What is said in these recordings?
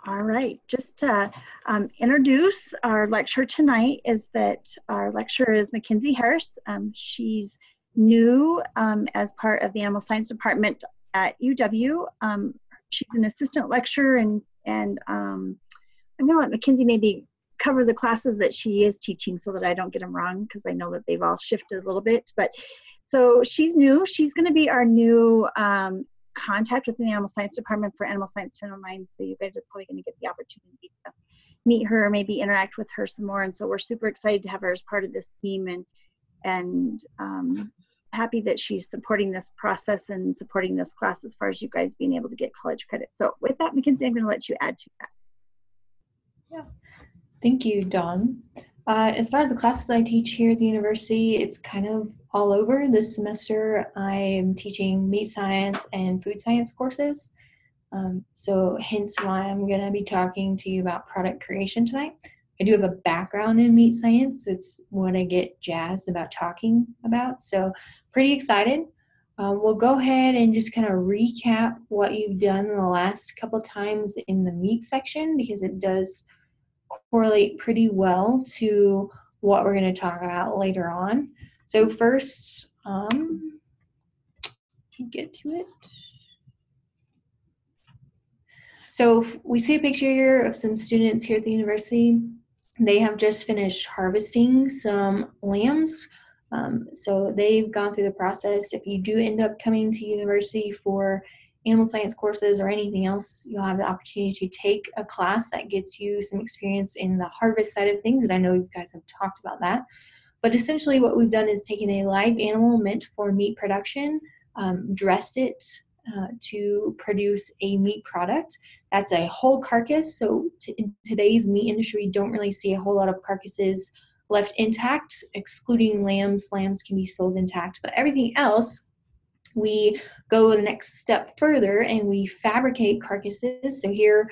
All right, just to introduce our lecturer tonight is that our lecturer is Mackenzie Harris. She's new as part of the Animal Science Department at UW. She's an assistant lecturer and I'm gonna let Mackenzie maybe cover the classes that she is teaching so that I don't get them wrong because I know that they've all shifted a little bit. But so she's new, she's gonna be our new contact within the Animal Science Department for Animal Science 1009, so you guys are probably going to get the opportunity to meet her, maybe interact with her some more, and so we're super excited to have her as part of this team and happy that she's supporting this process and supporting this class as far as you guys being able to get college credit. So with that, Mackenzie, I'm going to let you add to that. Yeah, thank you, Dawn. As far as the classes I teach here at the university, it's kind of all over. This semester, I am teaching meat science and food science courses. So hence why I'm going to be talking to you about product creation tonight. I do have a background in meat science, so it's what I get jazzed about talking about. So pretty excited. We'll go ahead and just kind of recap what you've done the last couple times in the meat section because it does correlate pretty well to what we're going to talk about later on. So first, get to it. So we see a picture here of some students here at the university. They have just finished harvesting some lambs. So they've gone through the process. If you do end up coming to university for animal science courses or anything else, you'll have the opportunity to take a class that gets you some experience in the harvest side of things, and I know you guys have talked about that. But essentially what we've done is taken a live animal meant for meat production, dressed it to produce a meat product. That's a whole carcass, so in today's meat industry, you don't really see a whole lot of carcasses left intact, excluding lambs. Lambs can be sold intact, but everything else, we go the next step further and we fabricate carcasses. So here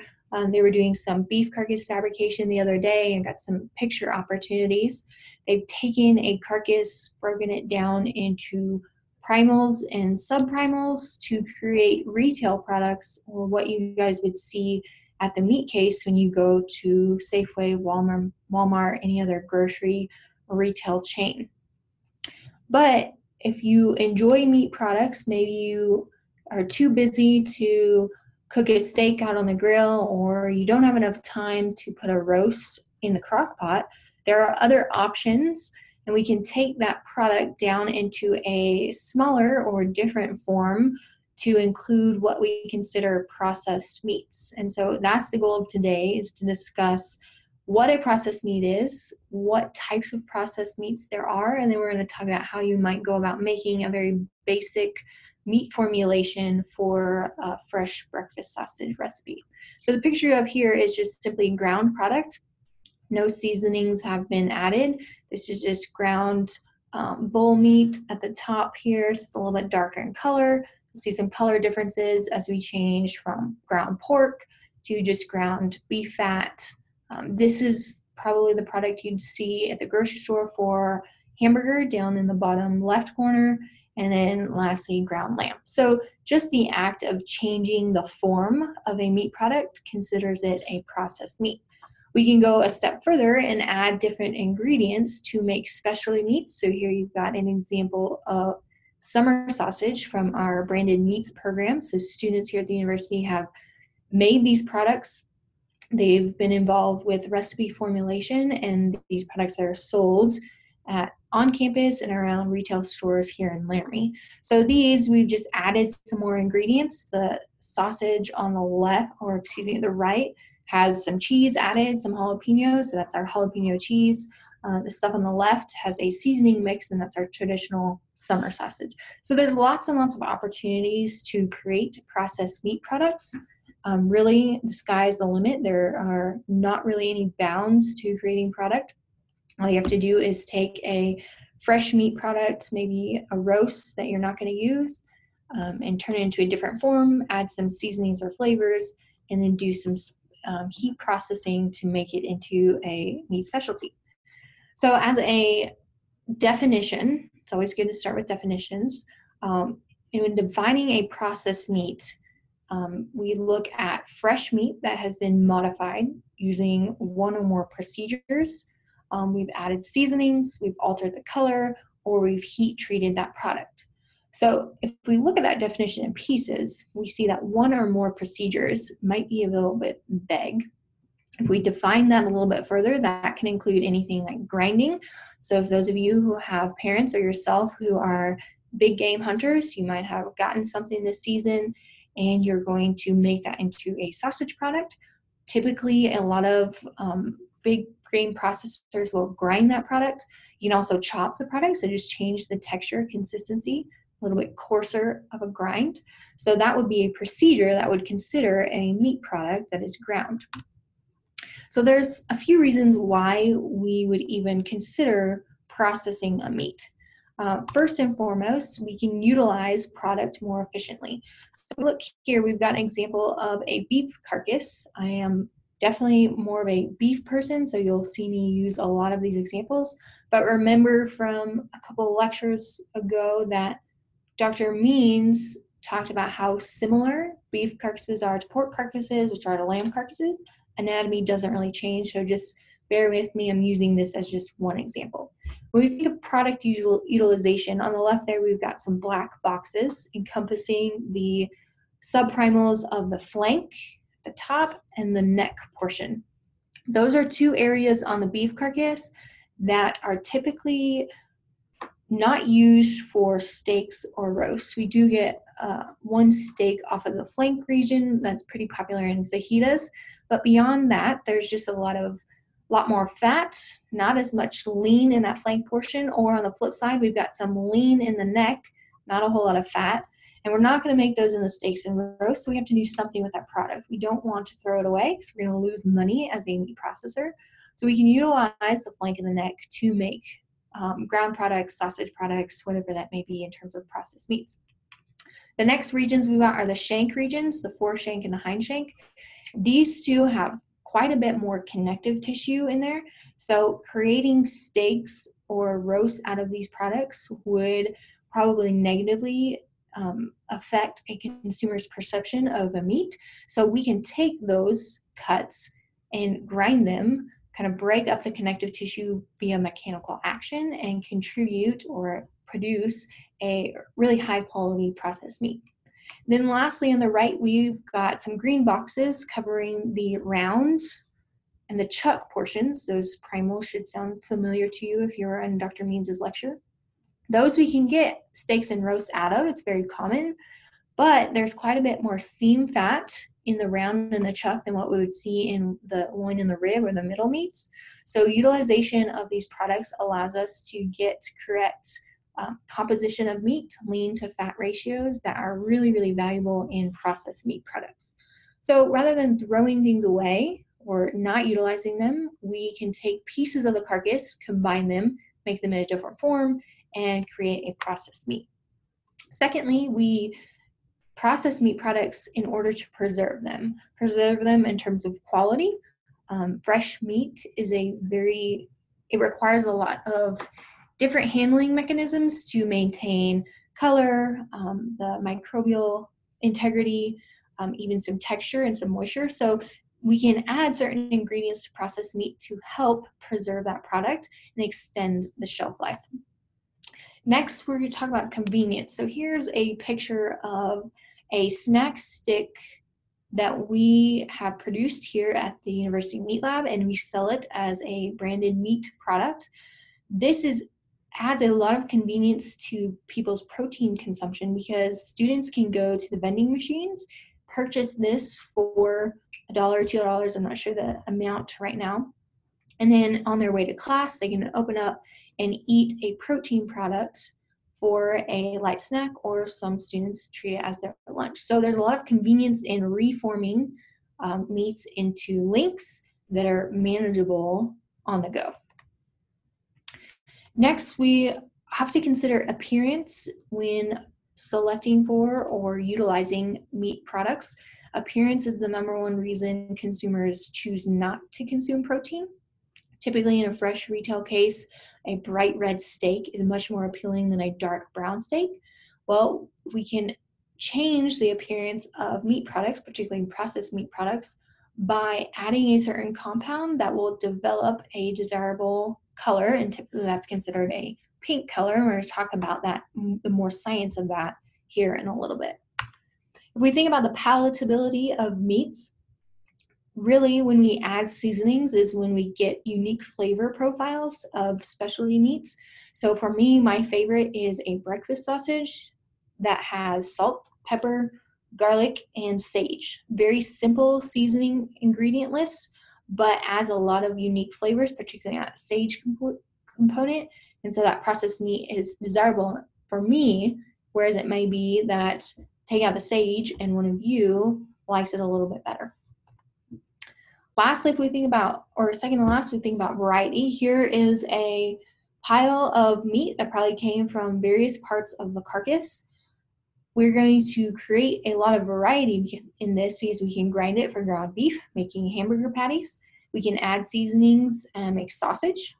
they were doing some beef carcass fabrication the other day and got some picture opportunities. They've taken a carcass, broken it down into primals and subprimals to create retail products, or what you guys would see at the meat case when you go to Safeway, Walmart, any other grocery or retail chain. But if you enjoy meat products, maybe you are too busy to cook a steak out on the grill, or you don't have enough time to put a roast in the crock pot, there are other options, and we can take that product down into a smaller or different form to include what we consider processed meats. And so that's the goal of today, is to discuss what a processed meat is, what types of processed meats there are, and then we're going to talk about how you might go about making a very basic meat formulation for a fresh breakfast sausage recipe. So the picture you have here is just simply ground product. No seasonings have been added. This is just ground bull meat at the top here. So it's a little bit darker in color. You'll see some color differences as we change from ground pork to just ground beef fat. This is probably the product you'd see at the grocery store for hamburger down in the bottom left corner, and then lastly ground lamb. So just the act of changing the form of a meat product considers it a processed meat. We can go a step further and add different ingredients to make specialty meats. So here you've got an example of summer sausage from our branded meats program. So students here at the university have made these products. They've been involved with recipe formulation, and these products are sold on campus and around retail stores here in Laramie. So these, we've just added some more ingredients. The sausage on the left, or excuse me, the right, has some cheese added, some jalapenos, so that's our jalapeno cheese. The stuff on the left has a seasoning mix, and that's our traditional summer sausage. So there's lots and lots of opportunities to create processed meat products. Really, the sky's the limit. There are not really any bounds to creating product. All you have to do is take a fresh meat product, maybe a roast that you're not going to use, and turn it into a different form, add some seasonings or flavors, and then do some heat processing to make it into a meat specialty. So as a definition, it's always good to start with definitions. In defining a processed meat, We look at fresh meat that has been modified using one or more procedures. We've added seasonings, we've altered the color, or we've heat treated that product. So if we look at that definition in pieces, we see that one or more procedures might be a little bit vague. If we define that a little bit further, that can include anything like grinding. So if those of you who have parents or yourself who are big game hunters, you might have gotten something this season and you're going to make that into a sausage product. Typically, a lot of big grain processors will grind that product. You can also chop the product, so just change the texture, consistency, a little bit coarser of a grind. So that would be a procedure that would consider a meat product that is ground. So there's a few reasons why we would even consider processing a meat. First and foremost, we can utilize product more efficiently. So look here, we've got an example of a beef carcass. I am definitely more of a beef person, so you'll see me use a lot of these examples. But remember from a couple of lectures ago that Dr. Means talked about how similar beef carcasses are to pork carcasses, which are to lamb carcasses. Anatomy doesn't really change, so just bear with me. I'm using this as just one example. When we think of product utilization, on the left there we've got some black boxes encompassing the subprimals of the flank, the top, and the neck portion. Those are two areas on the beef carcass that are typically not used for steaks or roasts. We do get one steak off of the flank region that's pretty popular in fajitas, but beyond that, there's just a lot more fat, not as much lean in that flank portion, or on the flip side, we've got some lean in the neck, not a whole lot of fat, and we're not going to make those in the steaks and roasts, so we have to do something with that product. We don't want to throw it away because we're going to lose money as a meat processor, so we can utilize the flank and the neck to make ground products, sausage products, whatever that may be in terms of processed meats. The next regions we got are the shank regions, the foreshank and the hind shank. These two have quite a bit more connective tissue in there, so creating steaks or roasts out of these products would probably negatively affect a consumer's perception of a meat. So we can take those cuts and grind them, kind of break up the connective tissue via mechanical action and contribute or produce a really high quality processed meat. Then lastly, on the right, we've got some green boxes covering the round and the chuck portions. Those primals should sound familiar to you if you're in Dr. Means' lecture. Those we can get steaks and roasts out of. It's very common, but there's quite a bit more seam fat in the round and the chuck than what we would see in the loin and the rib or the middle meats. So utilization of these products allows us to get correct composition of meat, lean to fat ratios that are really, really valuable in processed meat products. So rather than throwing things away or not utilizing them, we can take pieces of the carcass, combine them, make them in a different form, and create a processed meat. Secondly, we process meat products in order to preserve them in terms of quality. Fresh meat is it requires a lot of different handling mechanisms to maintain color, the microbial integrity, even some texture and some moisture. So we can add certain ingredients to processed meat to help preserve that product and extend the shelf life. Next, we're going to talk about convenience. So here's a picture of a snack stick that we have produced here at the University Meat Lab, and we sell it as a branded meat product. This adds a lot of convenience to people's protein consumption because students can go to the vending machines, purchase this for $1 or $2, I'm not sure the amount right now, and then on their way to class, they can open up and eat a protein product for a light snack, or some students treat it as their lunch. So there's a lot of convenience in reforming meats into links that are manageable on the go. Next, we have to consider appearance when selecting for or utilizing meat products. Appearance is the #1 reason consumers choose not to consume protein. Typically in a fresh retail case, a bright red steak is much more appealing than a dark brown steak. Well, we can change the appearance of meat products, particularly processed meat products, by adding a certain compound that will develop a desirable color, and typically that's considered a pink color. We're going to talk about that, the more science of that here in a little bit. If we think about the palatability of meats, really when we add seasonings is when we get unique flavor profiles of specialty meats. So for me, my favorite is a breakfast sausage that has salt, pepper, garlic, and sage. Very simple seasoning ingredient list, but adds a lot of unique flavors, particularly that sage component. And so that processed meat is desirable for me, whereas it may be that take out the sage and one of you likes it a little bit better. Lastly, if we think about, or second to last, we think about variety. Here is a pile of meat that probably came from various parts of the carcass. We're going to create a lot of variety in this because we can grind it for ground beef, making hamburger patties. We can add seasonings and make sausage.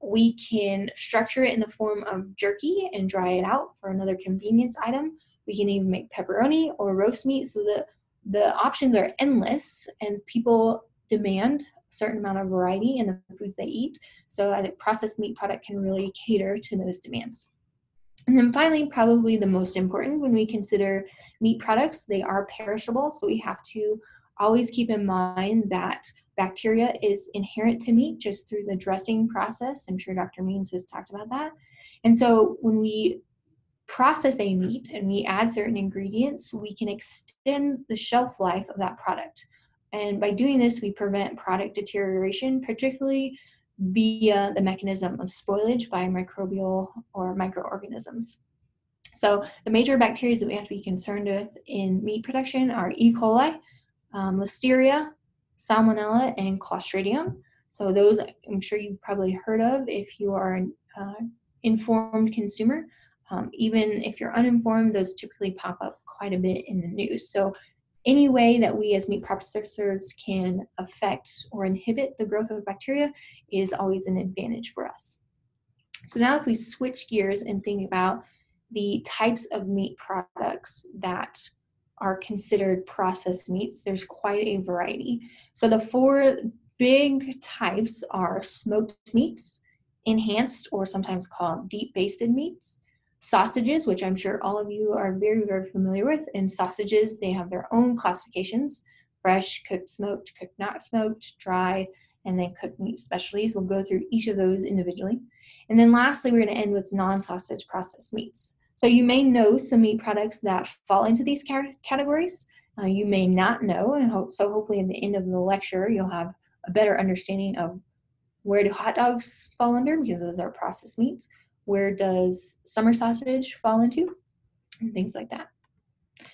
We can structure it in the form of jerky and dry it out for another convenience item. We can even make pepperoni or roast meat, so that the options are endless and people demand a certain amount of variety in the foods they eat. So a processed meat product can really cater to those demands. And then finally, probably the most important when we consider meat products, they are perishable. So we have to always keep in mind that bacteria is inherent to meat just through the dressing process. I'm sure Dr. Means has talked about that. And so when we process a meat and we add certain ingredients, we can extend the shelf life of that product. And by doing this, we prevent product deterioration, particularly via the mechanism of spoilage by microbial or microorganisms. So the major bacteria that we have to be concerned with in meat production are E. coli, Listeria, Salmonella, and Clostridium. So those I'm sure you've probably heard of if you are an informed consumer. Even if you're uninformed, those typically pop up quite a bit in the news. So any way that we as meat processors can affect or inhibit the growth of bacteria is always an advantage for us. So now if we switch gears and think about the types of meat products that are considered processed meats, there's quite a variety. So the four big types are smoked meats, enhanced or sometimes called deep basted meats, sausages, which I'm sure all of you are very, very familiar with. And sausages, they have their own classifications: fresh, cooked, smoked, cooked, not smoked, dry, and then cooked meat specialties. We'll go through each of those individually. And then lastly, we're going to end with non-sausage processed meats. So you may know some meat products that fall into these categories. You may not know, and so hopefully at the end of the lecture, you'll have a better understanding of where do hot dogs fall under, because those are processed meats. Where does summer sausage fall into? And things like that.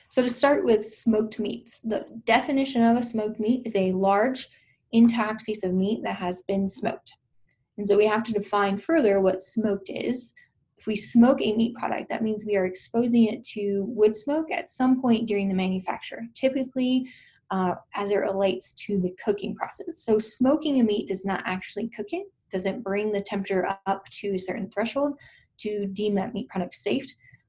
So to start with smoked meats, the definition of a smoked meat is a large, intact piece of meat that has been smoked. And so we have to define further what smoked is. If we smoke a meat product, that means we are exposing it to wood smoke at some point during the manufacture, typically as it relates to the cooking process. So smoking a meat does not actually cook it, doesn't bring the temperature up to a certain threshold to deem that meat product safe.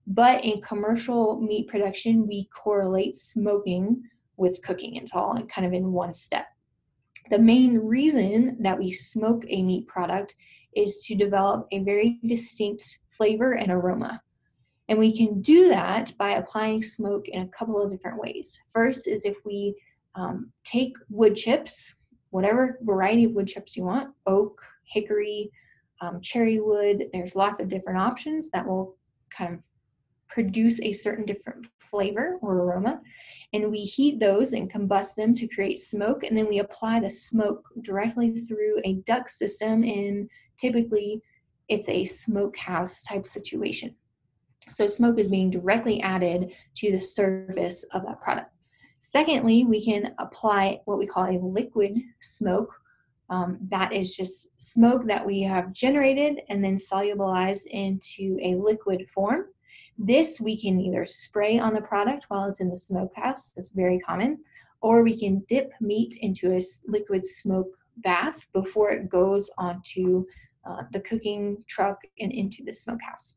But in commercial meat production, we correlate smoking with cooking. It's all kind of in one step. The main reason that we smoke a meat product is to develop a very distinct flavor and aroma. And we can do that by applying smoke in a couple of different ways. First is if we take wood chips, whatever variety of wood chips you want, oak, hickory, cherry wood, there's lots of different options that will kind of produce a certain different flavor or aroma. And we heat those and combust them to create smoke, and then we apply the smoke directly through a duct system, and typically it's a smokehouse type situation. So smoke is being directly added to the surface of that product. Secondly, we can apply what we call a liquid smoke. That is just smoke that we have generated and then solubilized into a liquid form. This we can either spray on the product while it's in the smokehouse, that's very common, or we can dip meat into a liquid smoke bath before it goes onto the cooking truck and into the smokehouse.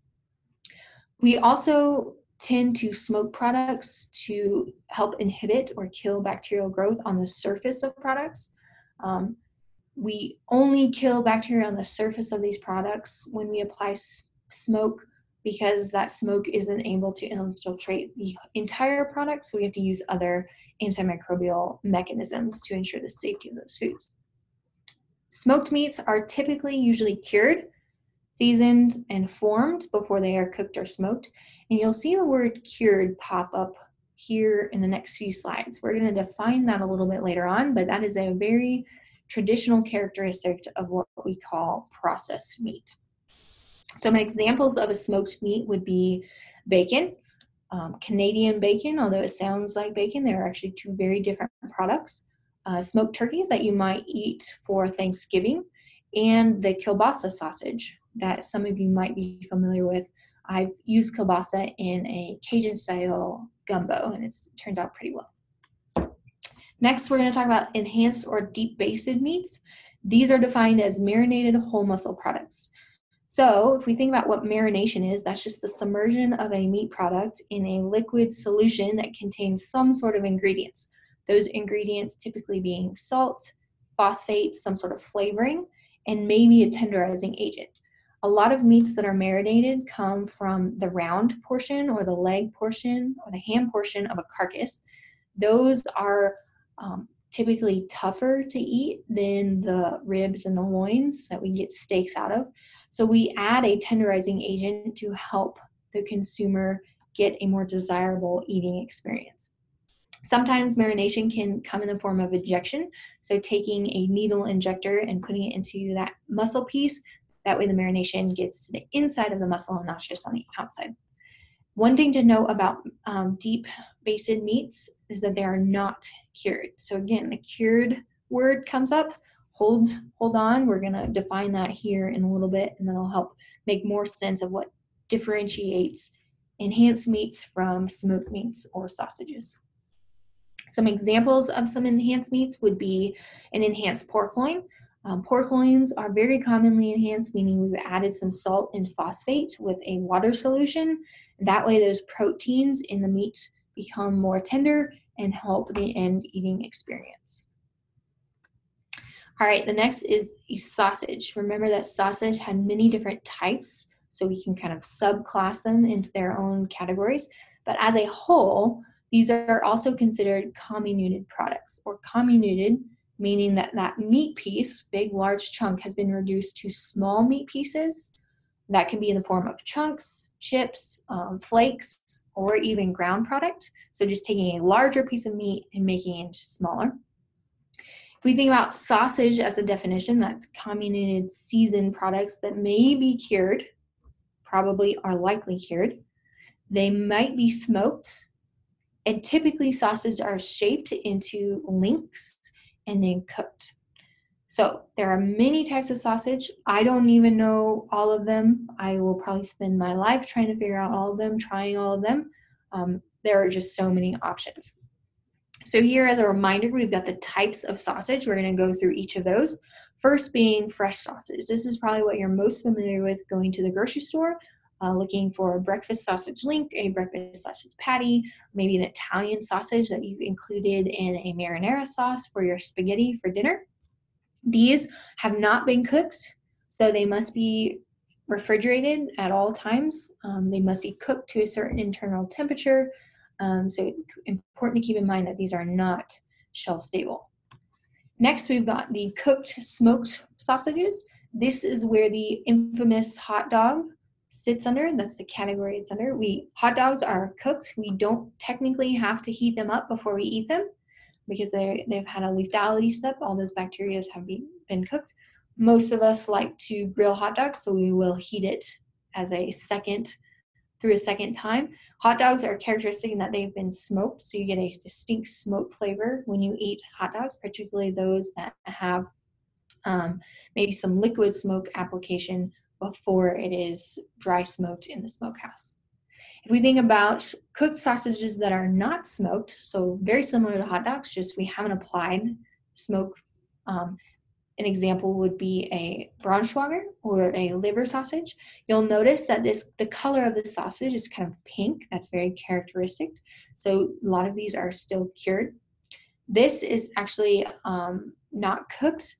We also tend to smoke products to help inhibit or kill bacterial growth on the surface of products. We only kill bacteria on the surface of these products when we apply smoke, because that smoke isn't able to infiltrate the entire product, so we have to use other antimicrobial mechanisms to ensure the safety of those foods. Smoked meats are typically usually cured, seasoned, and formed before they are cooked or smoked. And you'll see the word cured pop up here in the next few slides. We're going to define that a little bit later on, but that is a very traditional characteristic of what we call processed meat. Some examples of a smoked meat would be bacon, Canadian bacon, although it sounds like bacon, they're actually two very different products. Smoked turkeys that you might eat for Thanksgiving, and the kielbasa sausage that some of you might be familiar with. I've used kielbasa in a Cajun style gumbo, and it turns out pretty well. Next, we're going to talk about enhanced or deep basted meats. These are defined as marinated whole muscle products. So if we think about what marination is, that's just the submersion of a meat product in a liquid solution that contains some sort of ingredients. Those ingredients typically being salt, phosphates, some sort of flavoring, and maybe a tenderizing agent. A lot of meats that are marinated come from the round portion or the leg portion or the ham portion of a carcass. Those are typically tougher to eat than the ribs and the loins that we get steaks out of. So we add a tenderizing agent to help the consumer get a more desirable eating experience. Sometimes marination can come in the form of injection, so taking a needle injector and putting it into that muscle piece. That way the marination gets to the inside of the muscle and not just on the outside. One thing to know about deep basted meats is that they are not cured. So again, the cured word comes up. Hold on, we're going to define that here in a little bit, and then it'll help make more sense of what differentiates enhanced meats from smoked meats or sausages. Some examples of some enhanced meats would be an enhanced pork loin. Pork loins are very commonly enhanced, meaning we've added some salt and phosphate with a water solution. That way those proteins in the meat become more tender and help the end eating experience. All right, the next is sausage. Remember that sausage had many different types, so we can kind of subclass them into their own categories. But as a whole, these are also considered comminuted products, or comminuted, meaning that that meat piece, big, large chunk, has been reduced to small meat pieces. That can be in the form of chunks, chips, flakes, or even ground product. So just taking a larger piece of meat and making it into smaller. If we think about sausage as a definition, that's comminuted seasoned products that may be cured, probably are likely cured. They might be smoked, and typically sausages are shaped into links and then cooked. So there are many types of sausage. I don't even know all of them. I will probably spend my life trying to figure out all of them, trying all of them. There are just so many options. So here as a reminder, we've got the types of sausage. We're going to go through each of those. First being fresh sausage. This is probably what you're most familiar with going to the grocery store, looking for a breakfast sausage link, a breakfast sausage patty, maybe an Italian sausage that you've included in a marinara sauce for your spaghetti for dinner. These have not been cooked, so they must be refrigerated at all times. They must be cooked to a certain internal temperature. So important to keep in mind that these are not shelf stable. Next, we've got the cooked smoked sausages. This is where the infamous hot dog sits under. That's the category it's under. Hot dogs are cooked. We don't technically have to heat them up before we eat them because they've had a lethality step. All those bacteria have been cooked. Most of us like to grill hot dogs, so we will heat it as a second time. Hot dogs are characteristic in that they've been smoked, so you get a distinct smoke flavor when you eat hot dogs, particularly those that have maybe some liquid smoke application before it is dry smoked in the smokehouse. If we think about cooked sausages that are not smoked, so very similar to hot dogs, just we haven't applied smoke, An example would be a Braunschweiger or a liver sausage. You'll notice that the color of the sausage is kind of pink. That's very characteristic. So a lot of these are still cured. This is actually not cooked,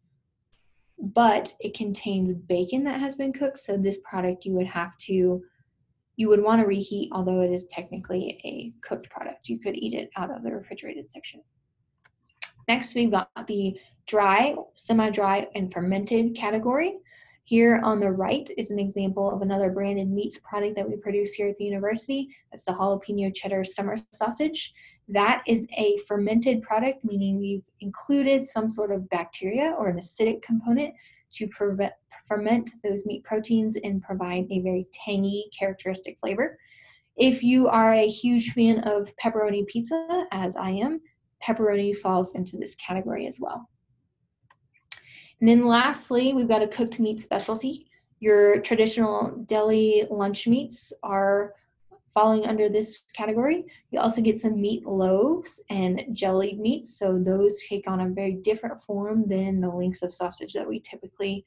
but it contains bacon that has been cooked. So this product you would want to reheat, although it is technically a cooked product. You could eat it out of the refrigerated section. Next, we've got the dry, semi-dry, and fermented category. Here on the right is an example of another branded meats product that we produce here at the university. That's the jalapeno cheddar summer sausage. That is a fermented product, meaning we've included some sort of bacteria or an acidic component to ferment those meat proteins and provide a very tangy, characteristic flavor. If you are a huge fan of pepperoni pizza, as I am, pepperoni falls into this category as well. And then lastly, we've got a cooked meat specialty. Your traditional deli lunch meats are falling under this category. You also get some meat loaves and jellied meats. So those take on a very different form than the links of sausage that we typically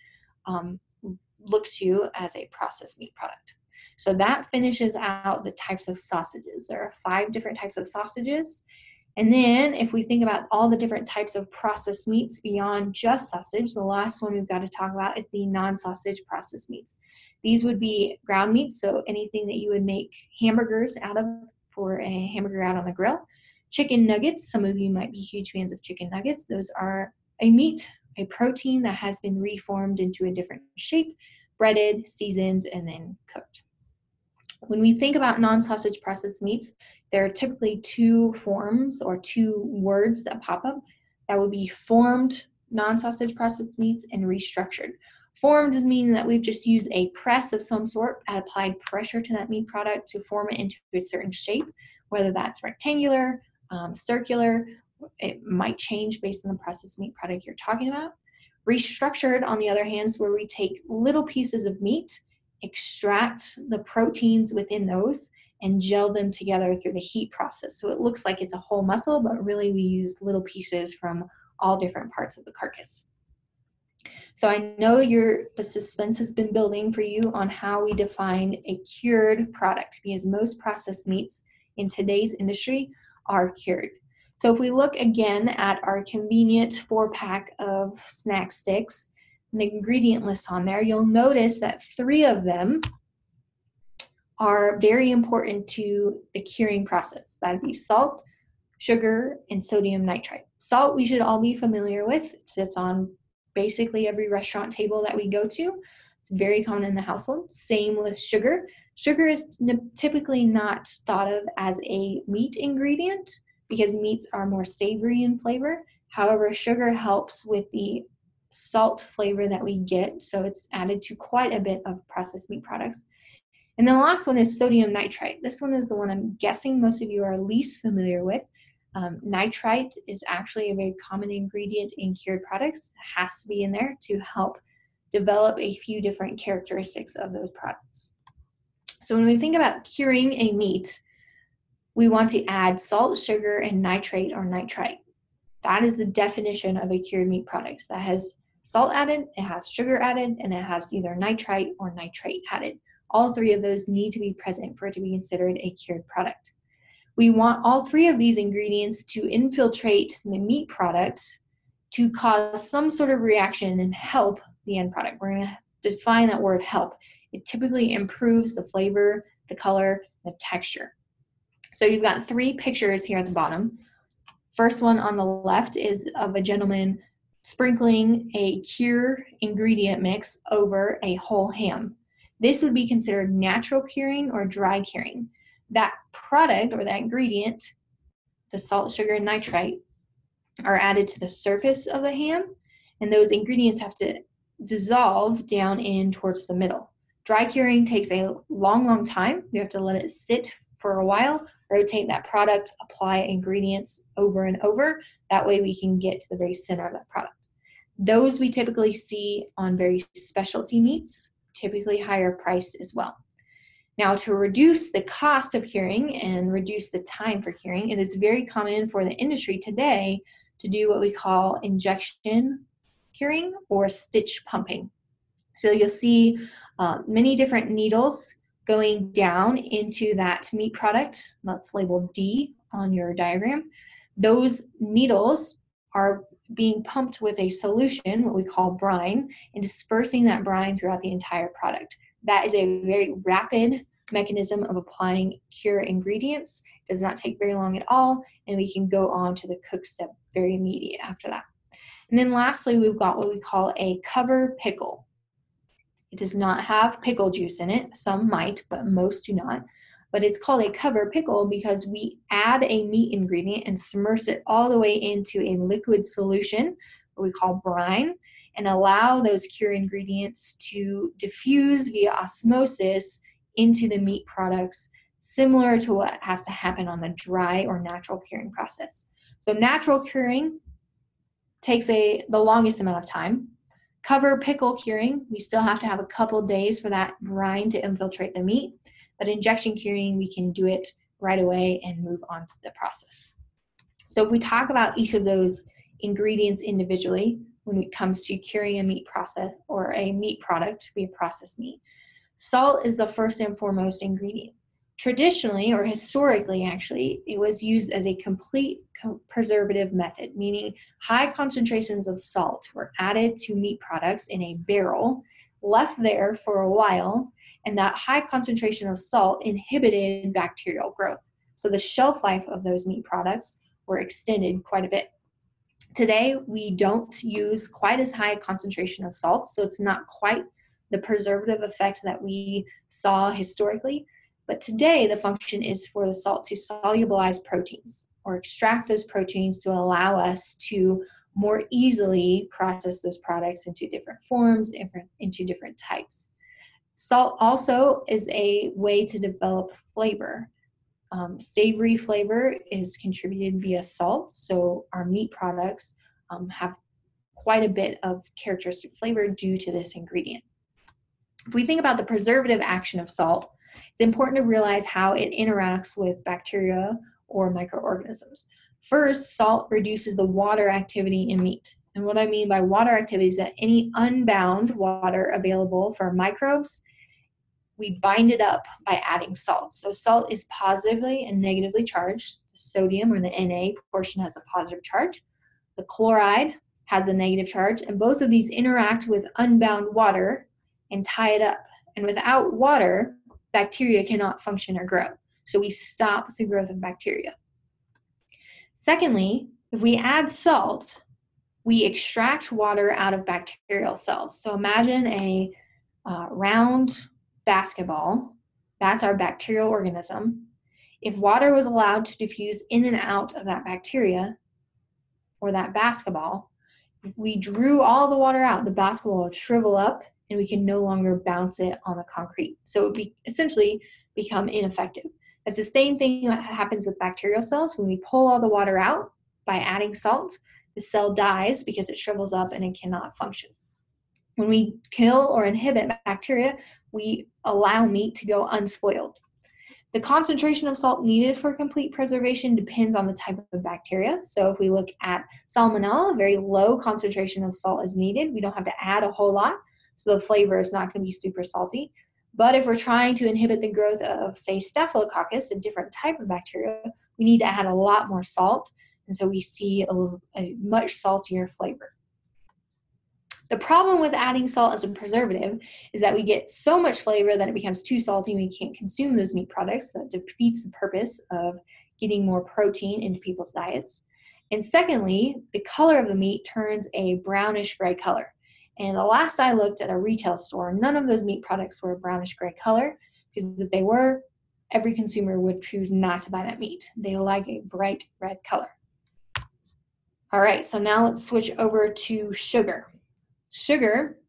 look to as a processed meat product. So that finishes out the types of sausages. There are 5 different types of sausages. And then if we think about all the different types of processed meats beyond just sausage, the last one we've got to talk about is the non-sausage processed meats. These would be ground meats, so anything that you would make hamburgers out of for a hamburger out on the grill. Chicken nuggets, some of you might be huge fans of chicken nuggets. Those are a meat, a protein that has been reformed into a different shape, breaded, seasoned, and then cooked. When we think about non-sausage processed meats, there are typically 2 forms or 2 words that pop up. That would be formed non-sausage processed meats and restructured. Formed is meaning that we've just used a press of some sort, applied pressure to that meat product to form it into a certain shape, whether that's rectangular, circular. It might change based on the processed meat product you're talking about. Restructured, on the other hand, is where we take little pieces of meat, extract the proteins within those, and gel them together through the heat process. So it looks like it's a whole muscle, but really we use little pieces from all different parts of the carcass. So I know the suspense has been building for you on how we define a cured product, because most processed meats in today's industry are cured. So if we look again at our convenient 4-pack of snack sticks, and the ingredient list on there, you'll notice that 3 of them are very important to the curing process. That'd be salt, sugar, and sodium nitrite. Salt we should all be familiar with. It sits on basically every restaurant table that we go to. It's very common in the household. Same with sugar. Sugar is typically not thought of as a meat ingredient because meats are more savory in flavor. However, sugar helps with the salt flavor that we get, so it's added to quite a bit of processed meat products. And then the last one is sodium nitrite. This one is the one I'm guessing most of you are least familiar with. Nitrite is actually a very common ingredient in cured products. It has to be in there to help develop a few different characteristics of those products. So when we think about curing a meat, we want to add salt, sugar, and nitrate or nitrite. That is the definition of a cured meat product. That has salt added, it has sugar added, and it has either nitrite or nitrate added. All 3 of those need to be present for it to be considered a cured product. We want all 3 of these ingredients to infiltrate the meat product to cause some sort of reaction and help the end product. We're going to define that word help. It typically improves the flavor, the color, the texture. So you've got 3 pictures here at the bottom. First one on the left is of a gentleman sprinkling a cure ingredient mix over a whole ham. This would be considered natural curing or dry curing. That product or that ingredient, the salt, sugar, and nitrite, are added to the surface of the ham, and those ingredients have to dissolve down in towards the middle. Dry curing takes a long time. You have to let it sit for a while, rotate that product, apply ingredients over and over. That way we can get to the very center of that product. Those we typically see on very specialty meats, typically higher priced as well. Now, to reduce the cost of curing and reduce the time for curing, it is very common for the industry today to do what we call injection curing or stitch pumping. So you'll see many different needles going down into that meat product that's labeled D on your diagram. Those needles are being pumped with a solution, what we call brine, and dispersing that brine throughout the entire product. That is a very rapid mechanism of applying cure ingredients. It does not take very long at all, and we can go on to the cook step very immediate after that. And then lastly, we've got what we call a cover pickle. It does not have pickle juice in it. Some might, but most do not. But it's called a cover pickle because we add a meat ingredient and submerge it all the way into a liquid solution, what we call brine, and allow those cure ingredients to diffuse via osmosis into the meat products, similar to what has to happen on the dry or natural curing process. So natural curing takes the longest amount of time. Cover pickle curing, we still have to have a couple days for that brine to infiltrate the meat, but injection curing, we can do it right away and move on to the process. So if we talk about each of those ingredients individually, when it comes to curing a meat process or a meat product, be a processed meat, salt is the first and foremost ingredient. Traditionally, or historically actually, it was used as a complete preservative method, meaning high concentrations of salt were added to meat products in a barrel, left there for a while, and that high concentration of salt inhibited bacterial growth. So the shelf life of those meat products were extended quite a bit. Today, we don't use quite as high a concentration of salt, so it's not quite the preservative effect that we saw historically. But today, the function is for the salt to solubilize proteins or extract those proteins to allow us to more easily process those products into different forms, into different types. Salt also is a way to develop flavor. Savory flavor is contributed via salt, so our meat products have quite a bit of characteristic flavor due to this ingredient. If we think about the preservative action of salt, it's important to realize how it interacts with bacteria or microorganisms. First, salt reduces the water activity in meat. And what I mean by water activity is that any unbound water available for microbes, we bind it up by adding salt. So salt is positively and negatively charged. The sodium, or the Na portion, has a positive charge. The chloride has the negative charge, and both of these interact with unbound water and tie it up. And without water, bacteria cannot function or grow. So we stop the growth of bacteria. Secondly, if we add salt, we extract water out of bacterial cells. So imagine a round basketball. That's our bacterial organism. If water was allowed to diffuse in and out of that bacteria or that basketball, if we drew all the water out, the basketball would shrivel up and we can no longer bounce it on the concrete. So it would essentially become ineffective. That's the same thing that happens with bacterial cells. When we pull all the water out by adding salt, the cell dies because it shrivels up and it cannot function. When we kill or inhibit bacteria, we allow meat to go unspoiled. The concentration of salt needed for complete preservation depends on the type of bacteria. So if we look at Salmonella, a very low concentration of salt is needed. We don't have to add a whole lot, so the flavor is not going to be super salty. But if we're trying to inhibit the growth of, say, Staphylococcus, a different type of bacteria, we need to add a lot more salt, and so we see a much saltier flavor. The problem with adding salt as a preservative is that we get so much flavor that it becomes too salty and we can't consume those meat products. That defeats the purpose of getting more protein into people's diets. And secondly, the color of the meat turns a brownish gray color. And the last I looked at a retail store, none of those meat products were a brownish gray color, because if they were, every consumer would choose not to buy that meat. They like a bright red color. All right, so now let's switch over to sugar. Sugar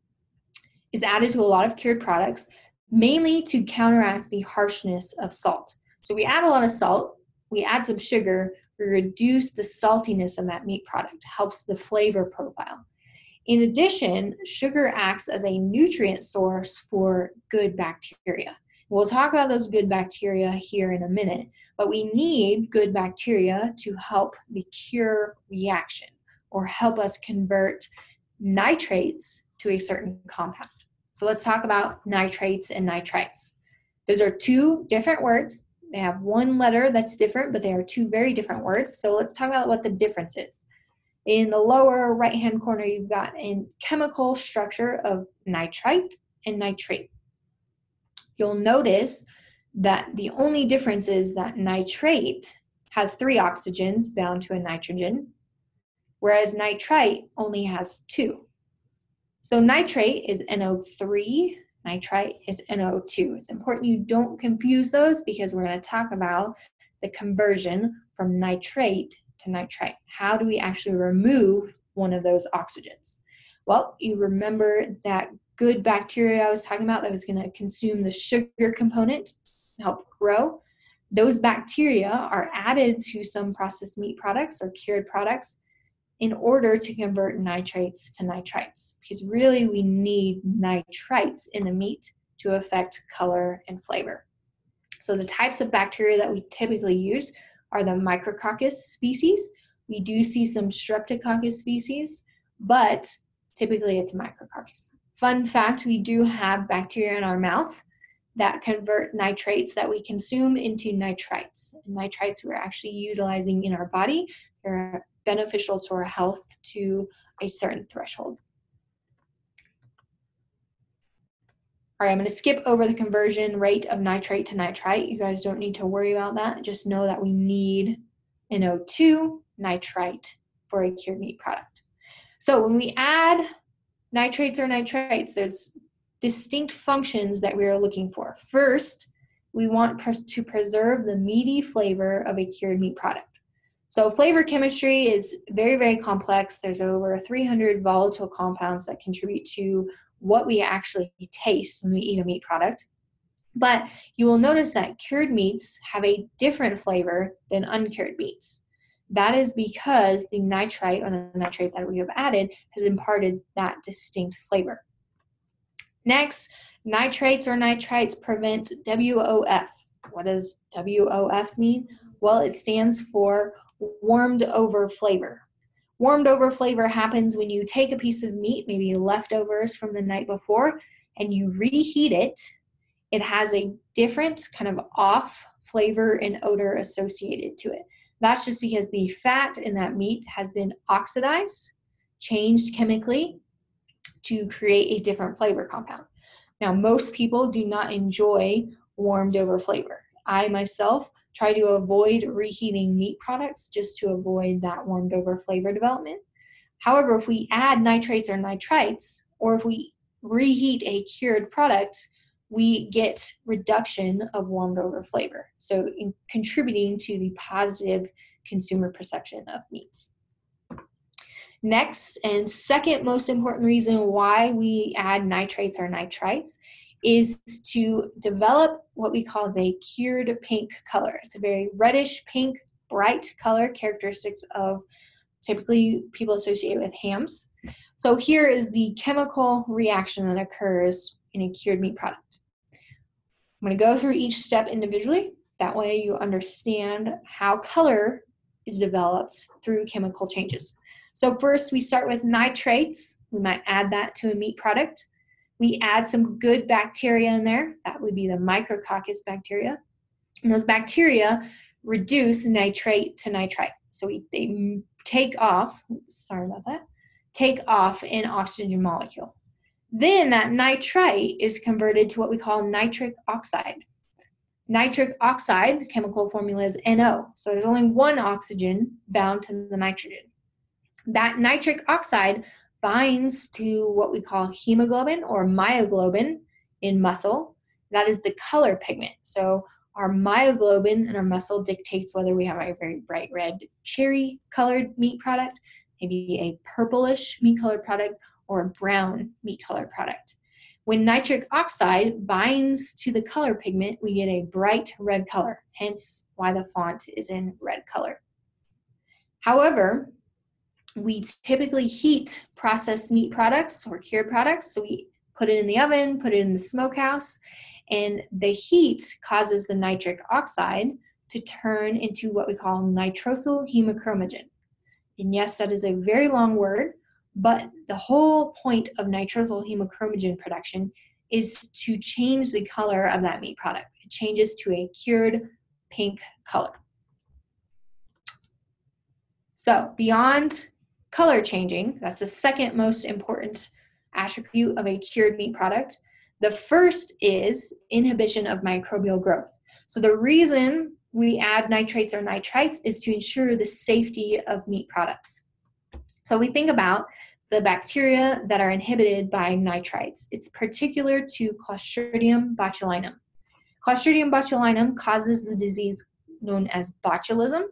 is added to a lot of cured products, mainly to counteract the harshness of salt. So we add a lot of salt, we add some sugar, we reduce the saltiness of that meat product, helps the flavor profile. In addition, sugar acts as a nutrient source for good bacteria. We'll talk about those good bacteria here in a minute, but we need good bacteria to help the cure reaction or help us convert nitrates to a certain compound. So let's talk about nitrates and nitrites. Those are two different words. They have one letter that's different, but they are two very different words. So let's talk about what the difference is. In the lower right-hand corner, you've got a chemical structure of nitrite and nitrate. You'll notice that the only difference is that nitrate has 3 oxygens bound to a nitrogen, whereas nitrite only has 2. So nitrate is NO3, nitrite is NO2. It's important you don't confuse those because we're going to talk about the conversion from nitrate to nitrite. How do we actually remove one of those oxygens? Well, you remember that good bacteria I was talking about that was going to consume the sugar component and help grow. Those bacteria are added to some processed meat products or cured products in order to convert nitrates to nitrites, because really we need nitrites in the meat to affect color and flavor. So the types of bacteria that we typically use are the Micrococcus species. We do see some Streptococcus species, but typically it's Micrococcus. Fun fact, we do have bacteria in our mouth that convert nitrates that we consume into nitrites. And nitrites we're actually utilizing in our body. They're beneficial to our health to a certain threshold. All right, I'm going to skip over the conversion rate of nitrate to nitrite. You guys don't need to worry about that. Just know that we need NO2 nitrite for a cured meat product. So when we add nitrates or nitrites, there's distinct functions that we are looking for. First, we want to preserve the meaty flavor of a cured meat product. So flavor chemistry is very, very complex. There's over 300 volatile compounds that contribute to what we actually taste when we eat a meat product. But you will notice that cured meats have a different flavor than uncured meats. That is because the nitrite or the nitrate that we have added has imparted that distinct flavor. Next, nitrates or nitrites prevent WOF. What does WOF mean? Well, it stands for warmed over flavor. Warmed over flavor happens when you take a piece of meat, maybe leftovers from the night before, and you reheat it. It has a different kind of off flavor and odor associated to it. That's just because the fat in that meat has been oxidized, changed chemically to create a different flavor compound. Now, most people do not enjoy warmed over flavor. I myself try to avoid reheating meat products just to avoid that warmed over flavor development. However, if we add nitrates or nitrites, or if we reheat a cured product, we get reduction of warmed over flavor. So contributing to the positive consumer perception of meats. Next and second most important reason why we add nitrates or nitrites is to develop what we call the cured pink color. It's a very reddish pink, bright color, characteristics of typically people associate with hams. So here is the chemical reaction that occurs in a cured meat product. I'm going to go through each step individually. That way you understand how color is developed through chemical changes. So first we start with nitrates. We might add that to a meat product. We add some good bacteria in there. That would be the Micrococcus bacteria. And those bacteria reduce nitrate to nitrite. So they take off, take off an oxygen molecule. Then that nitrite is converted to what we call nitric oxide. Nitric oxide, chemical formula is NO. So there's only one oxygen bound to the nitrogen. That nitric oxide binds to what we call hemoglobin or myoglobin in muscle. That is the color pigment. So our myoglobin in our muscle dictates whether we have a very bright red cherry colored meat product, maybe a purplish meat colored product, or a brown meat colored product. When nitric oxide binds to the color pigment, we get a bright red color, hence why the font is in red color. However, we typically heat processed meat products or cured products. So we put it in the oven, put it in the smokehouse, and the heat causes the nitric oxide to turn into what we call nitrosyl hemochromogen. And yes, that is a very long word, But the whole point of nitrosyl hemochromogen production is to change the color of that meat product. It changes to a cured pink color. So beyond color changing, that's the second most important attribute of a cured meat product. The first is inhibition of microbial growth. So the reason we add nitrates or nitrites is to ensure the safety of meat products. So we think about the bacteria that are inhibited by nitrites. It's particular to Clostridium botulinum. Clostridium botulinum causes the disease known as botulism,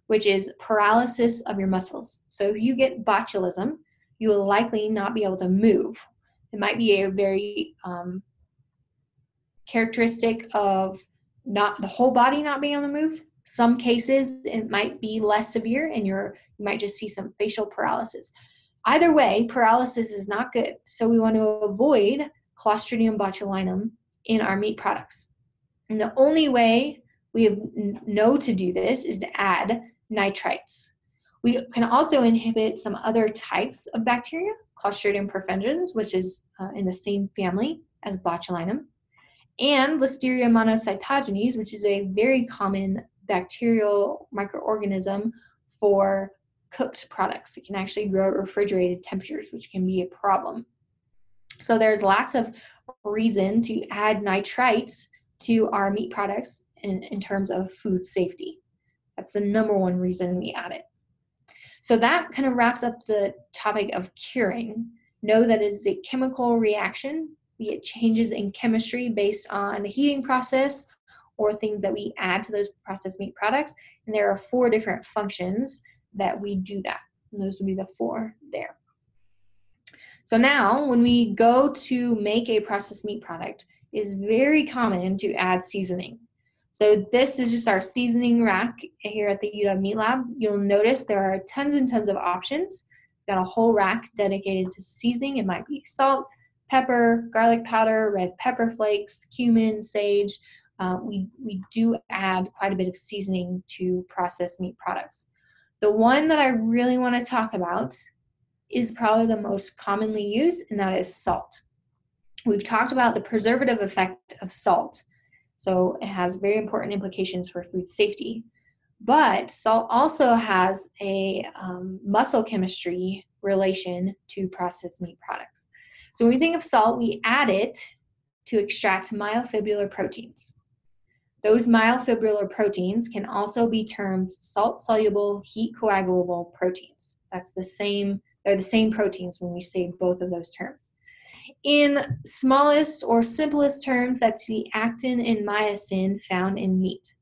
which is paralysis of your muscles. So if you get botulism, you will likely not be able to move. It might be a very characteristic of not the whole body not being able to move. Some cases it might be less severe and you might just see some facial paralysis. Either way, paralysis is not good. So we want to avoid Clostridium botulinum in our meat products. And the only way we know to do this is to add nitrites. We can also inhibit some other types of bacteria, Clostridium perfringens, which is in the same family as botulinum, and Listeria monocytogenes, which is a very common bacterial microorganism for cooked products. It can actually grow at refrigerated temperatures, which can be a problem. So there's lots of reason to add nitrites to our meat products in terms of food safety. That's the number one reason we add it. So that kind of wraps up the topic of curing. Know that it's a chemical reaction, be it changes in chemistry based on the heating process or things that we add to those processed meat products. And there are 4 different functions that we do that. And those would be the 4 there. So now when we go to make a processed meat product, it is very common to add seasoning. So this is just our seasoning rack here at the UW Meat Lab. You'll notice there are tons and tons of options. We've got a whole rack dedicated to seasoning. It might be salt, pepper, garlic powder, red pepper flakes, cumin, sage. We do add quite a bit of seasoning to processed meat products. The one that I really want to talk about is probably the most commonly used, and that is salt. We've talked about the preservative effect of salt. So it has very important implications for food safety. But salt also has a muscle chemistry relation to processed meat products. So when we think of salt, we add it to extract myofibrillar proteins. Those myofibrillar proteins can also be termed salt-soluble, heat-coagulable proteins. They're the same proteins when we say both of those terms. In smallest or simplest terms, that's the actin and myosin found in meat.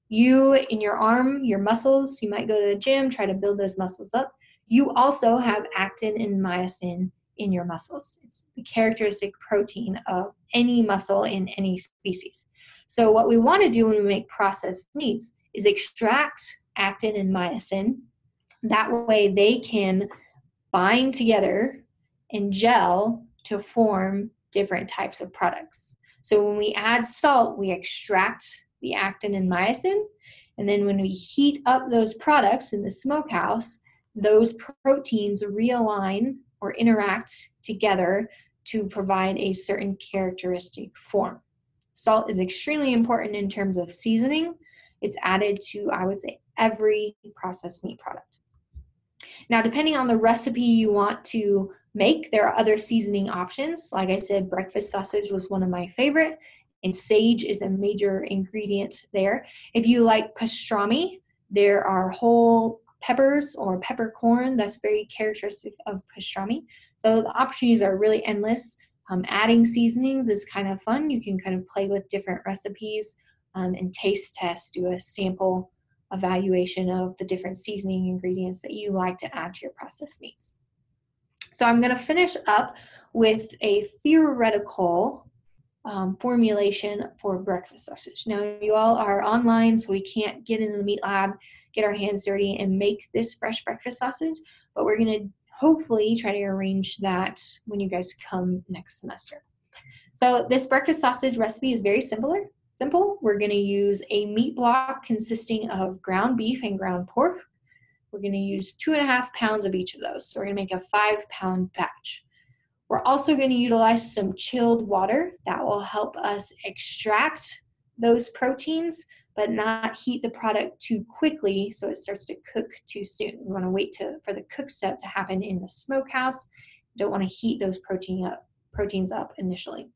You, in your arm, your muscles, you might go to the gym, try to build those muscles up. You also have actin and myosin in your muscles. It's the characteristic protein of any muscle in any species. So what we want to do when we make processed meats is extract actin and myosin. That way they can bind together and gel to form different types of products. So when we add salt, we extract the actin and myosin, and then when we heat up those products in the smokehouse, those proteins realign or interact together to provide a certain characteristic form. Salt is extremely important in terms of seasoning. It's added to, I would say, every processed meat product. Now, depending on the recipe you want to make, there are other seasoning options. Like I said, breakfast sausage was one of my favorite, and sage is a major ingredient there. If you like pastrami, there are whole peppers or peppercorn. That's very characteristic of pastrami. So the opportunities are really endless. Adding seasonings is kind of fun. You can kind of play with different recipes and taste test, do a sample evaluation of the different seasoning ingredients that you like to add to your processed meats. So I'm going to finish up with a theoretical formulation for breakfast sausage. Now, you all are online, so we can't get into the meat lab, get our hands dirty, and make this fresh breakfast sausage, but we're going to hopefully try to arrange that when you guys come next semester. So this breakfast sausage recipe is very simple. We're going to use a meat block consisting of ground beef and ground pork. We're going to use 2.5 pounds of each of those. So we're going to make a 5-pound batch. We're also going to utilize some chilled water that will help us extract those proteins, but not heat the product too quickly so it starts to cook too soon. We want to wait for the cook step to happen in the smokehouse. You don't want to heat those proteins up initially.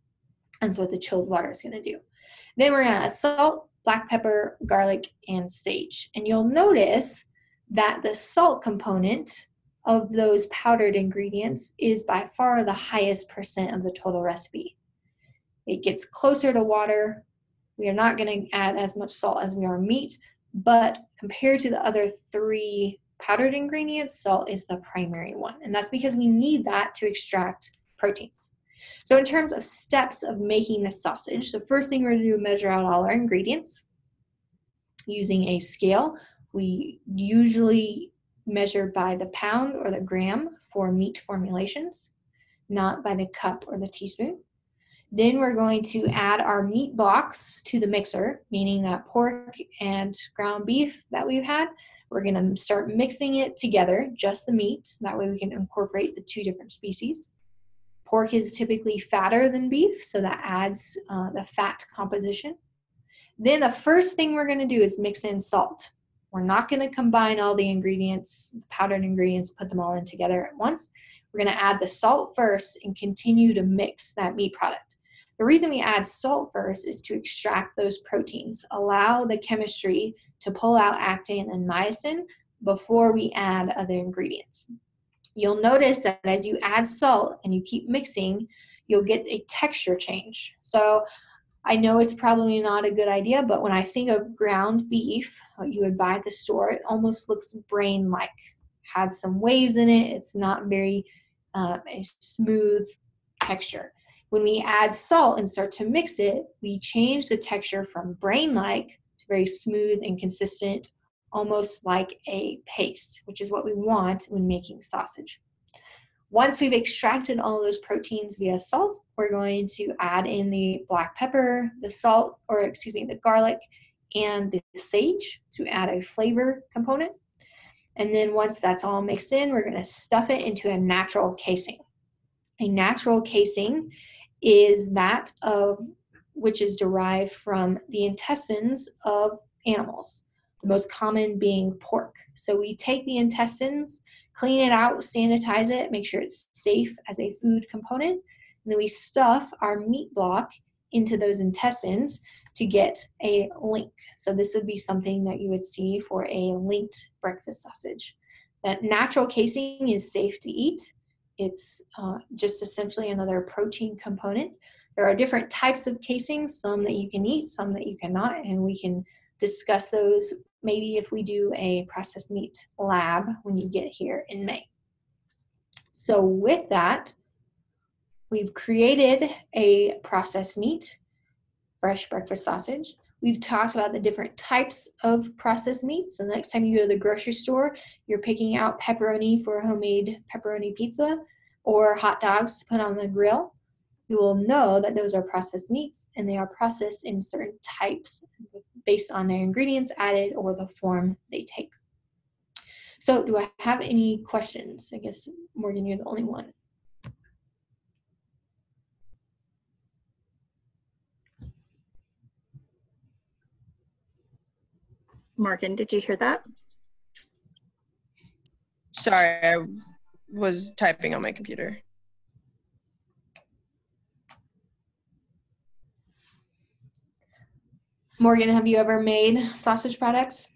And that's what the chilled water is going to do. Then we're going to add salt, black pepper, garlic, and sage. And you'll notice that the salt component of those powdered ingredients is by far the highest percent of the total recipe. It gets closer to water. We are not going to add as much salt as we are meat, but compared to the other 3 powdered ingredients, salt is the primary one. And that's because we need that to extract proteins. So in terms of steps of making this sausage, the first thing we're going to do is measure out all our ingredients using a scale. We usually measure by the pound or the gram for meat formulations, not by the cup or the teaspoon. Then we're going to add our meat blocks to the mixer, meaning that pork and ground beef that we've had. We're going to start mixing it together, just the meat. That way we can incorporate the 2 different species. Pork is typically fatter than beef, so that adds the fat composition. Then the first thing we're going to do is mix in salt. We're not going to combine all the ingredients, the powdered ingredients, put them all in together at once. We're going to add the salt first and continue to mix that meat product. The reason we add salt first is to extract those proteins, allow the chemistry to pull out actin and myosin before we add other ingredients. You'll notice that as you add salt and you keep mixing, you'll get a texture change. So I know it's probably not a good idea, but when I think of ground beef, what you would buy at the store, it almost looks brain-like. Has some waves in it. It's not very a smooth texture. When we add salt and start to mix it, we change the texture from brain-like to very smooth and consistent, almost like a paste, which is what we want when making sausage. Once we've extracted all those proteins via salt, we're going to add in the black pepper, the garlic, and the sage to add a flavor component. And then once that's all mixed in, we're going to stuff it into a natural casing. A natural casing is that of which is derived from the intestines of animals, the most common being pork. So we take the intestines, clean it out, sanitize it, make sure it's safe as a food component, and then we stuff our meat block into those intestines to get a link. So this would be something that you would see for a linked breakfast sausage. That natural casing is safe to eat. It's just essentially another protein component. There are different types of casings, some that you can eat, some that you cannot, and we can discuss those maybe if we do a processed meat lab when you get here in May. So with that, we've created a processed meat, fresh breakfast sausage. We've talked about the different types of processed meats. So the next time you go to the grocery store, you're picking out pepperoni for a homemade pepperoni pizza or hot dogs to put on the grill. You will know that those are processed meats and they are processed in certain types based on their ingredients added or the form they take. So do I have any questions? I guess, Morgan, you're the only one. Morgan, did you hear that? Sorry, I was typing on my computer. Morgan, have you ever made sausage products?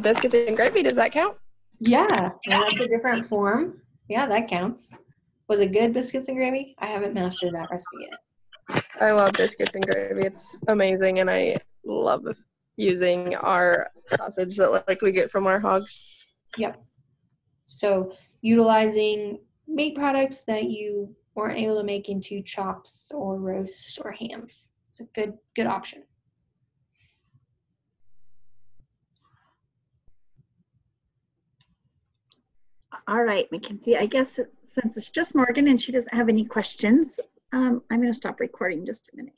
Biscuits and gravy, does that count? Yeah, and that's a different form. Yeah, that counts. Was it good, biscuits and gravy? I haven't mastered that recipe yet. I love biscuits and gravy. It's amazing, and I love using our sausage that we get from our hogs. Yep. So utilizing meat products that you weren't able to make into chops or roasts or hams. It's a good option. All right, Mackenzie, I guess since it's just Morgan and she doesn't have any questions, I'm going to stop recording just a minute.